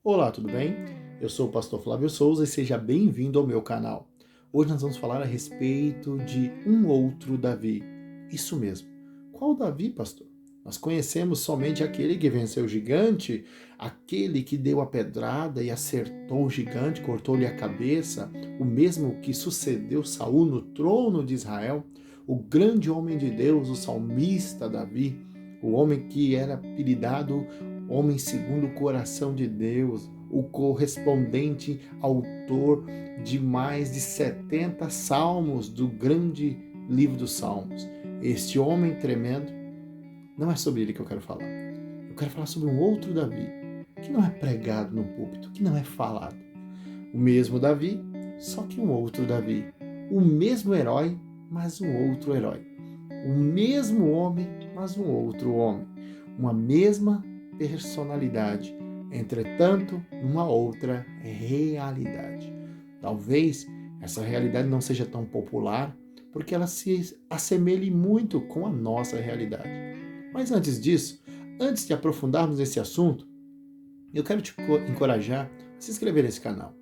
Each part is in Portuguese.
Olá, tudo bem? Eu sou o pastor Flávio Souza e seja bem-vindo ao meu canal. Hoje nós vamos falar a respeito de um outro Davi. Isso mesmo. Qual Davi, pastor? Nós conhecemos somente aquele que venceu o gigante, aquele que deu a pedrada e acertou o gigante, cortou-lhe a cabeça, o mesmo que sucedeu Saul no trono de Israel, o grande homem de Deus, o salmista Davi, o homem que era apelidado homem segundo o coração de Deus, o correspondente autor de mais de 70 salmos do grande livro dos Salmos. Este homem tremendo, não é sobre ele que eu quero falar. Eu quero falar sobre um outro Davi, que não é pregado no púlpito, que não é falado. O mesmo Davi, só que um outro Davi. O mesmo herói, mas um outro herói. O mesmo homem, mas um outro homem. Uma mesma personalidade, entretanto, uma outra realidade. Talvez essa realidade não seja tão popular, porque ela se assemelhe muito com a nossa realidade. Mas antes disso, antes de aprofundarmos nesse assunto, eu quero te encorajar a se inscrever nesse canal,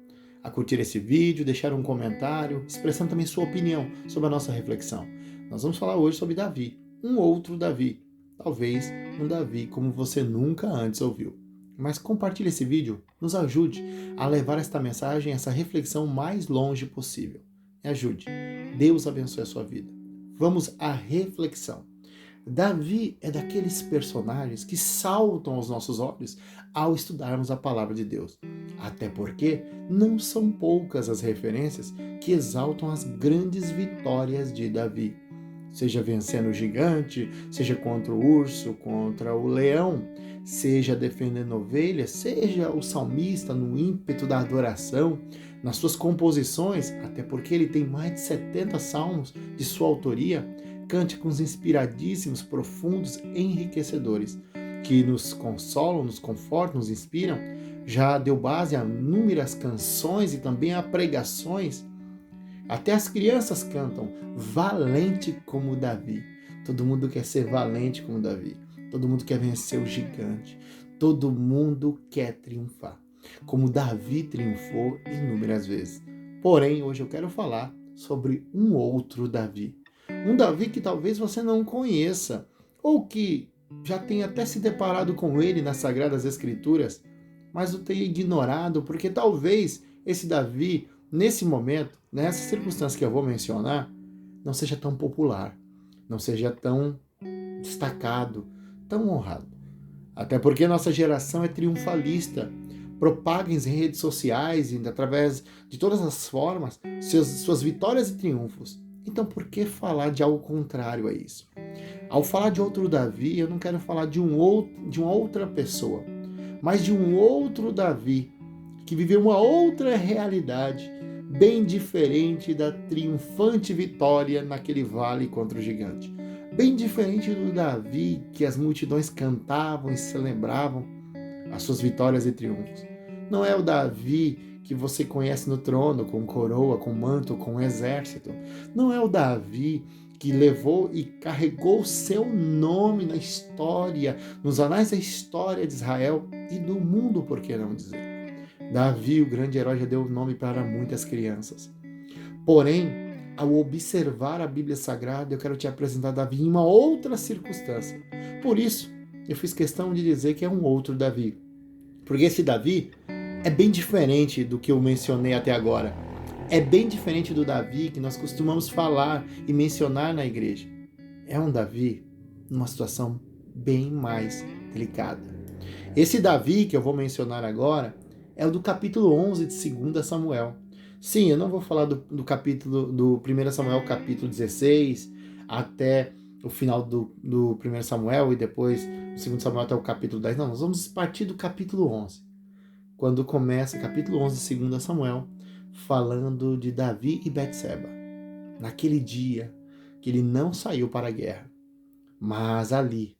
a curtir esse vídeo, deixar um comentário, expressando também sua opinião sobre a nossa reflexão. Nós vamos falar hoje sobre Davi, um outro Davi, talvez um Davi como você nunca antes ouviu. Mas compartilhe esse vídeo, nos ajude a levar esta mensagem, essa reflexão mais longe possível. Me ajude. Deus abençoe a sua vida. Vamos à reflexão. Davi é daqueles personagens que saltam aos nossos olhos ao estudarmos a palavra de Deus. Até porque não são poucas as referências que exaltam as grandes vitórias de Davi. Seja vencendo o gigante, seja contra o urso, contra o leão, seja defendendo ovelhas, seja o salmista no ímpeto da adoração, nas suas composições, até porque ele tem mais de 70 salmos de sua autoria, cânticos inspiradíssimos, profundos, enriquecedores, que nos consolam, nos confortam, nos inspiram. Já deu base a inúmeras canções e também a pregações. Até as crianças cantam valente como Davi. Todo mundo quer ser valente como Davi. Todo mundo quer vencer o gigante. Todo mundo quer triunfar, como Davi triunfou inúmeras vezes. Porém, hoje eu quero falar sobre um outro Davi. Um Davi que talvez você não conheça, ou que já tenha até se deparado com ele nas Sagradas Escrituras, mas o tenha ignorado, porque talvez esse Davi, nesse momento, nessa circunstância que eu vou mencionar, não seja tão popular, não seja tão destacado, tão honrado. Até porque nossa geração é triunfalista, propaga em redes sociais e através de todas as formas suas vitórias e triunfos. Então por que falar de algo contrário a isso? Ao falar de outro Davi, eu não quero falar de uma outra pessoa, mas de um outro Davi que viveu uma outra realidade, bem diferente da triunfante vitória naquele vale contra o gigante. Bem diferente do Davi que as multidões cantavam e celebravam as suas vitórias e triunfos. Não é o Davi que você conhece no trono, com coroa, com manto, com exército. Não é o Davi que levou e carregou seu nome na história, nos anais da história de Israel e do mundo, por que não dizer? Davi, o grande herói, já deu nome para muitas crianças. Porém, ao observar a Bíblia Sagrada, eu quero te apresentar Davi em uma outra circunstância. Por isso, eu fiz questão de dizer que é um outro Davi. Porque esse Davi é bem diferente do que eu mencionei até agora. É bem diferente do Davi que nós costumamos falar e mencionar na igreja. É um Davi numa situação bem mais delicada. Esse Davi que eu vou mencionar agora é o do capítulo 11 de 2 Samuel. Sim, eu não vou falar do capítulo do 1 Samuel, capítulo 16, até o final do 1 Samuel e depois do 2 Samuel até o capítulo 10. Não, nós vamos partir do capítulo 11, quando começa o capítulo 11 de 2 Samuel, falando de Davi e Betseba. Naquele dia que ele não saiu para a guerra, mas ali,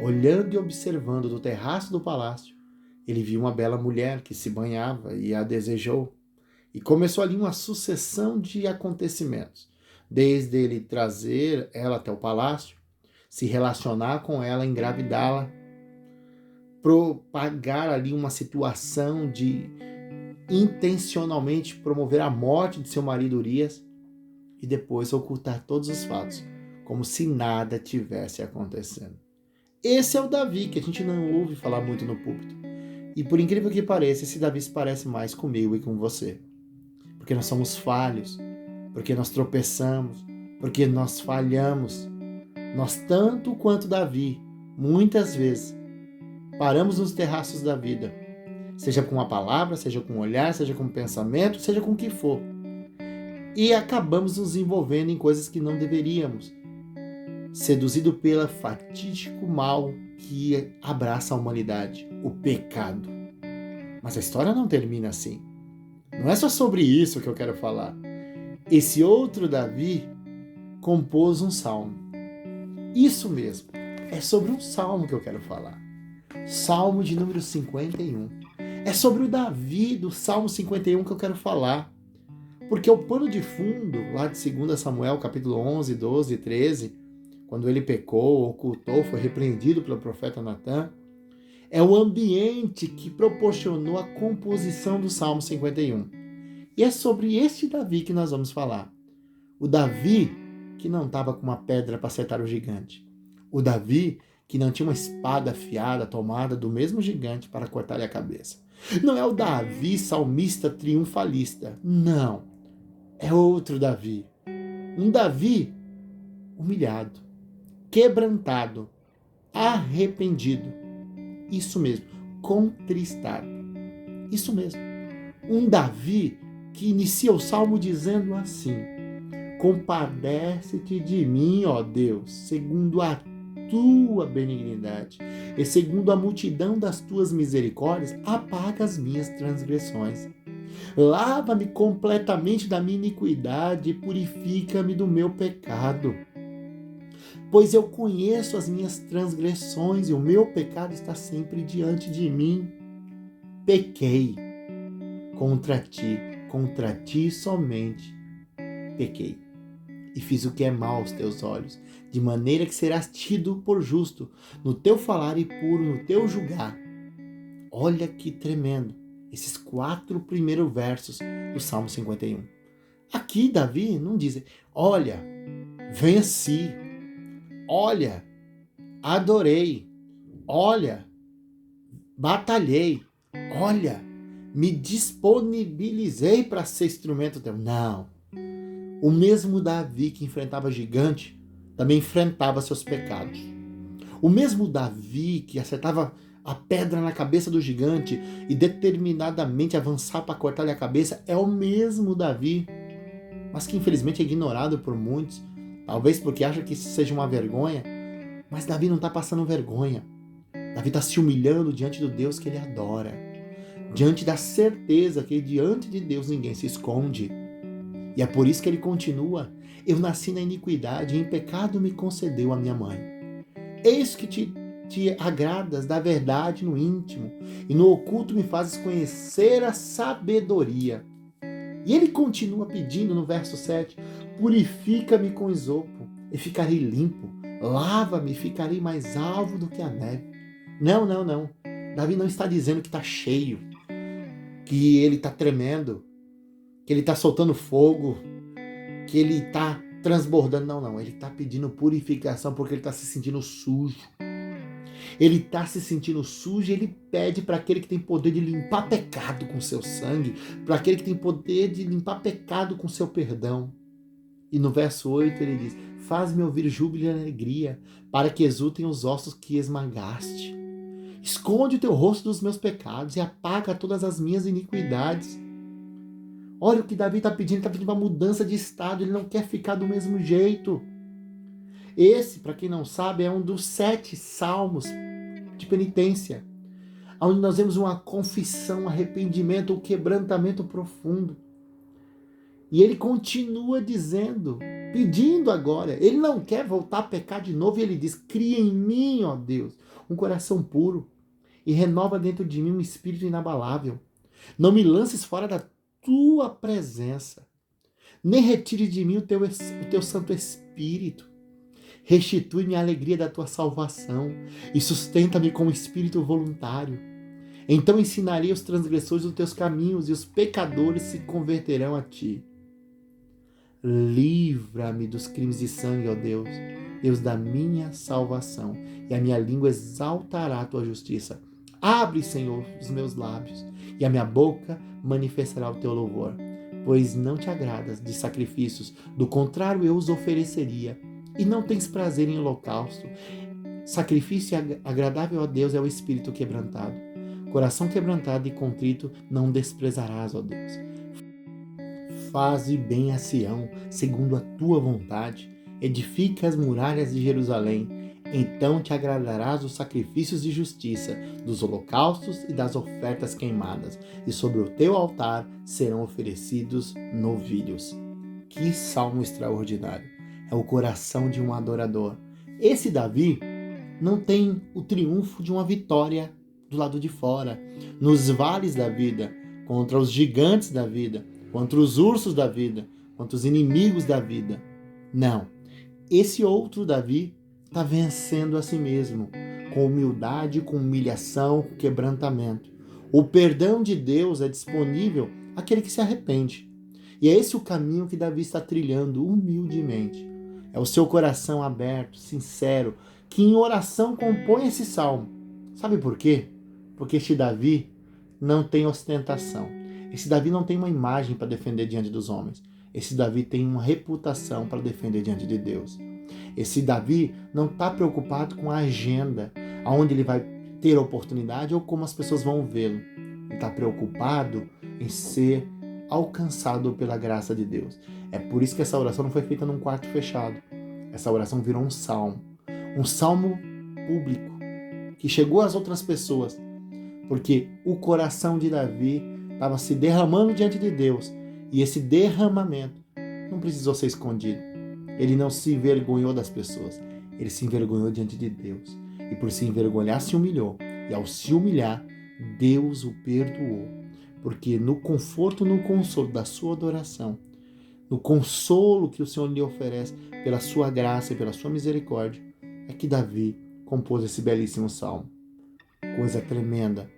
olhando e observando do terraço do palácio, ele viu uma bela mulher que se banhava e a desejou. E começou ali uma sucessão de acontecimentos, desde ele trazer ela até o palácio, se relacionar com ela, engravidá-la, propagar ali uma situação de intencionalmente promover a morte de seu marido Urias e depois ocultar todos os fatos, como se nada tivesse acontecendo. Esse é o Davi que a gente não ouve falar muito no púlpito. E por incrível que pareça, esse Davi se parece mais comigo e com você. Porque nós somos falhos, porque nós tropeçamos, porque nós falhamos. Nós, tanto quanto Davi, muitas vezes, paramos nos terraços da vida, seja com uma palavra, seja com um olhar, seja com um pensamento, seja com o que for. E acabamos nos envolvendo em coisas que não deveríamos, seduzido pelo fatídico mal que abraça a humanidade, o pecado. Mas a história não termina assim. Não é só sobre isso que eu quero falar. Esse outro Davi compôs um salmo. Isso mesmo, é sobre um salmo que eu quero falar. Salmo de número 51. É sobre o Davi do Salmo 51 que eu quero falar. Porque o pano de fundo, lá de 2 Samuel, capítulo 11, 12 e 13, quando ele pecou, ocultou, foi repreendido pelo profeta Natan, é o ambiente que proporcionou a composição do Salmo 51. E é sobre este Davi que nós vamos falar. O Davi que não estava com uma pedra para acertar o gigante. O Davi que não tinha uma espada afiada tomada do mesmo gigante para cortar-lhe a cabeça. Não é o Davi salmista triunfalista. Não. É outro Davi. Um Davi humilhado, quebrantado, arrependido. Isso mesmo, contristado. Isso mesmo. Um Davi que inicia o salmo dizendo assim: compadece-te de mim, ó Deus, segundo a tua benignidade, e segundo a multidão das tuas misericórdias, apaga as minhas transgressões. Lava-me completamente da minha iniquidade e purifica-me do meu pecado. Pois eu conheço as minhas transgressões e o meu pecado está sempre diante de mim. Pequei contra ti somente pequei. E fiz o que é mal aos teus olhos, de maneira que serás tido por justo no teu falar e puro no teu julgar. Olha que tremendo, esses 4 primeiros versos do Salmo 51. Aqui Davi não diz, olha, venci, olha, adorei, olha, batalhei, olha, me disponibilizei para ser instrumento teu. Não. O mesmo Davi que enfrentava gigante também enfrentava seus pecados. O mesmo Davi que acertava a pedra na cabeça do gigante e determinadamente avançar para cortar-lhe a cabeça é o mesmo Davi, mas que infelizmente é ignorado por muitos, talvez porque acha que isso seja uma vergonha. Mas Davi não está passando vergonha. Davi está se humilhando diante do Deus que ele adora, diante da certeza que diante de Deus ninguém se esconde. E é por isso que ele continua: eu nasci na iniquidade, e em pecado me concedeu a minha mãe. Eis que te agradas da verdade no íntimo, e no oculto me fazes conhecer a sabedoria. E ele continua pedindo no verso 7, purifica-me com esopo, e ficarei limpo, lava-me e ficarei mais alvo do que a neve. Não. Davi não está dizendo que está cheio, que ele está tremendo, que ele está soltando fogo, que ele está transbordando. Não. Ele está pedindo purificação porque ele está se sentindo sujo. Ele está se sentindo sujo e ele pede para aquele que tem poder de limpar pecado com seu sangue, para aquele que tem poder de limpar pecado com seu perdão. E no verso 8 ele diz, faz-me ouvir júbilo e alegria, para que exultem os ossos que esmagaste. Esconde o teu rosto dos meus pecados e apaga todas as minhas iniquidades. Olha o que Davi está pedindo uma mudança de estado, ele não quer ficar do mesmo jeito. Esse, para quem não sabe, é um dos 7 salmos de penitência, onde nós vemos uma confissão, um arrependimento, um quebrantamento profundo. E ele continua dizendo, pedindo agora, ele não quer voltar a pecar de novo, e ele diz, cria em mim, ó Deus, um coração puro, e renova dentro de mim um espírito inabalável. Não me lances fora da tua presença, nem retire de mim o teu Santo Espírito. Restitui-me a alegria da tua salvação e sustenta-me com espírito voluntário. Então ensinarei os transgressores os teus caminhos e os pecadores se converterão a ti. Livra-me dos crimes de sangue, ó Deus, Deus da minha salvação, e a minha língua exaltará a tua justiça. Abre, Senhor, os meus lábios, e a minha boca manifestará o teu louvor, pois não te agradas de sacrifícios, do contrário eu os ofereceria, e não tens prazer em holocausto. Sacrifício agradável a Deus é o espírito quebrantado. Coração quebrantado e contrito não desprezarás, ó Deus. Faze bem a Sião, segundo a tua vontade. Edifica as muralhas de Jerusalém. Então te agradarás dos sacrifícios de justiça, dos holocaustos e das ofertas queimadas, e sobre o teu altar serão oferecidos novilhos. Que salmo extraordinário! É o coração de um adorador. Esse Davi não tem o triunfo de uma vitória do lado de fora, nos vales da vida, contra os gigantes da vida, contra os ursos da vida, contra os inimigos da vida. Não. Esse outro Davi está vencendo a si mesmo, com humildade, com humilhação, com quebrantamento. O perdão de Deus é disponível àquele que se arrepende. E é esse o caminho que Davi está trilhando humildemente. É o seu coração aberto, sincero, que em oração compõe esse salmo. Sabe por quê? Porque este Davi não tem ostentação. Esse Davi não tem uma imagem para defender diante dos homens. Esse Davi tem uma reputação para defender diante de Deus. Esse Davi não está preocupado com a agenda, aonde ele vai ter oportunidade ou como as pessoas vão vê-lo. Ele está preocupado em ser alcançado pela graça de Deus. É por isso que essa oração não foi feita num quarto fechado. Essa oração virou um salmo público, que chegou às outras pessoas, porque o coração de Davi estava se derramando diante de Deus, e esse derramamento não precisou ser escondido. Ele não se envergonhou das pessoas, ele se envergonhou diante de Deus, e por se envergonhar se humilhou, e ao se humilhar, Deus o perdoou, porque no conforto, no consolo da sua adoração, no consolo que o Senhor lhe oferece pela sua graça e pela sua misericórdia, é que Davi compôs esse belíssimo salmo. Coisa tremenda,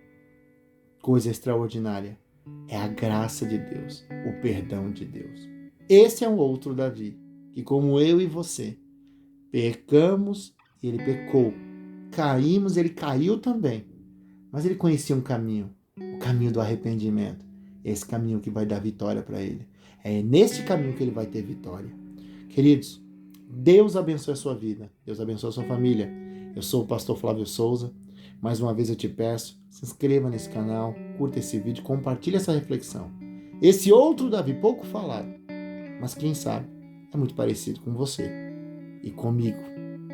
coisa extraordinária, é a graça de Deus, o perdão de Deus. Esse é um outro Davi, que como eu e você, pecamos e ele pecou, caímos, ele caiu também, mas ele conhecia um caminho, o caminho do arrependimento, esse caminho que vai dar vitória para ele. É neste caminho que ele vai ter vitória. Queridos, Deus abençoe a sua vida, Deus abençoe a sua família. Eu sou o pastor Flávio Souza. Mais uma vez eu te peço, se inscreva nesse canal, curta esse vídeo, compartilhe essa reflexão. Esse outro Davi, pouco falado, mas quem sabe é muito parecido com você e comigo.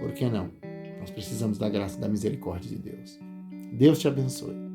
Por que não? Nós precisamos da graça e da misericórdia de Deus. Deus te abençoe.